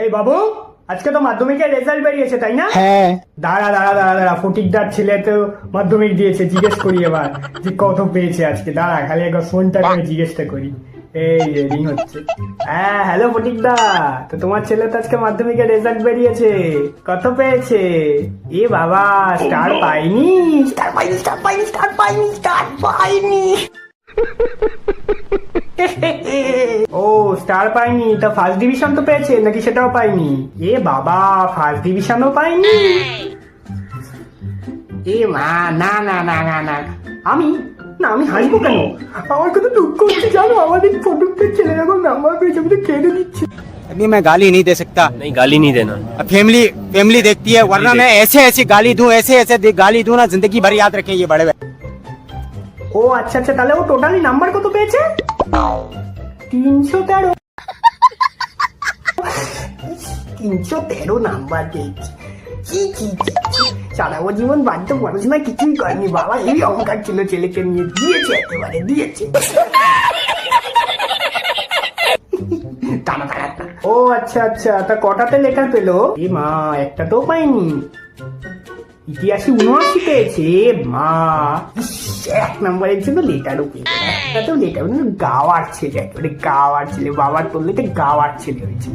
এই বাবু, আজকে তো মাধ্যমিকের রেজাল্ট বেরিয়েছে তাই না? হ্যাঁ। দাঁড়া দাঁড়া দাঁড়া দাঁড়া, ফটিকদার ছেলে তো মাধ্যমিক দিয়েছে, জিজ্ঞেস করি এবার যে কত পেয়েছে আজকে। দাঁড়া খালি একবার ফোনটা করে জিজ্ঞেসটা করি। এই রিং হচ্ছে। হ্যাঁ হ্যালো ফটিকদা, তো তোমার ছেলে তো আজকে মাধ্যমিকের রেজাল্ট বেরিয়েছে, কত পেয়েছে? এ বাবা, স্টার পাইনি, স্টার পাইনি, স্টার পাইনি, স্টার পাইনি, স্টার পাইনি। ও স্টার পাইনি, তা ফার্স্ট ডিভিশন তো পেয়েছে নাকি সেটাও পাইনি? এ বাবা, ফার্স্ট ডিভিশনও পাইনি। এ মা, না না না না না, আমি না, আমি হাসবো কেন? আমার কত দুঃখ হচ্ছে জানো, আমাদের ফটুকের ছেলে যখন নাম্বার পেয়েছে আমি তো কেঁদে দিচ্ছি। अभी मैं गाली नहीं दे सकता। नहीं, गाली नहीं देना। फैमिली देखती है, वरना मैं ऐसे ऐसी गाली दूं, ऐसे ऐसे गाली दूं ना, जिंदगी भर याद रखें ये बड़े। ও আচ্ছা আচ্ছা, তাহলে ও টোটালি নাম্বার কত পেয়েছে? 313। 313 নাম্বার পেয়েছে। সারা জীবন বাধ্য পড়াশোনা কিছুই করেনি বাবা, এই অহংকার ছিল ছেলেকে নিয়ে, দিয়েছে একেবারে দিয়েছে। ও আচ্ছা আচ্ছা, তা কটাতে লেটার পেলো? এ মা, একটা তো পাইনি। ইতিহাসে 79 পেয়েছে। মা, এক নম্বরের জন্য লেটারও পেয়ে গেল। একটা তো লেটার, গাওয়ার ছেলে, একেবারে গাওয়ার ছেলে, বাবার তোলে গাওয়ার ছেলে হয়েছে।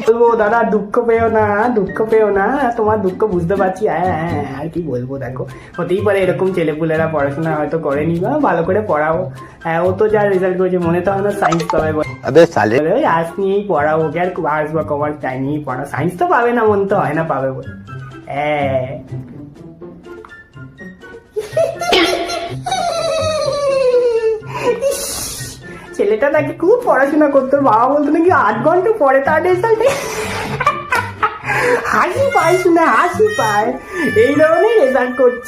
বলবো দাদা, দুঃখ পেও না, দুঃখ পেও না, তোমার দুঃখ বুঝতে পারছি। হ্যাঁ, আর কি বলবো, দেখো হতেই পারে এরকম ছেলেপুলেরা পড়াশোনা হয়তো করেনি বা ভালো করে পড়াও। হ্যাঁ, ও তো যা রেজাল্ট করেছে, মনে তো হয় না সায়েন্স পাবে। अबे साले। ওই আর্টস নিয়েই পড়াও, ওকে আর আর্টস বা কমার্স তাই নিয়েই পড়া, সায়েন্স তো পাবে না, মন তো হয় না পাবে বলে। হ্যাঁ, ছেলেটা নাকি খুব পড়াশোনা করতো, বাবা বলতো নাকি 8 ঘন্টা পরে তার রেজাল্ট। হাসি পায় শুনে, হাসি পায়, এই ধরনের রেজাল্ট করছে।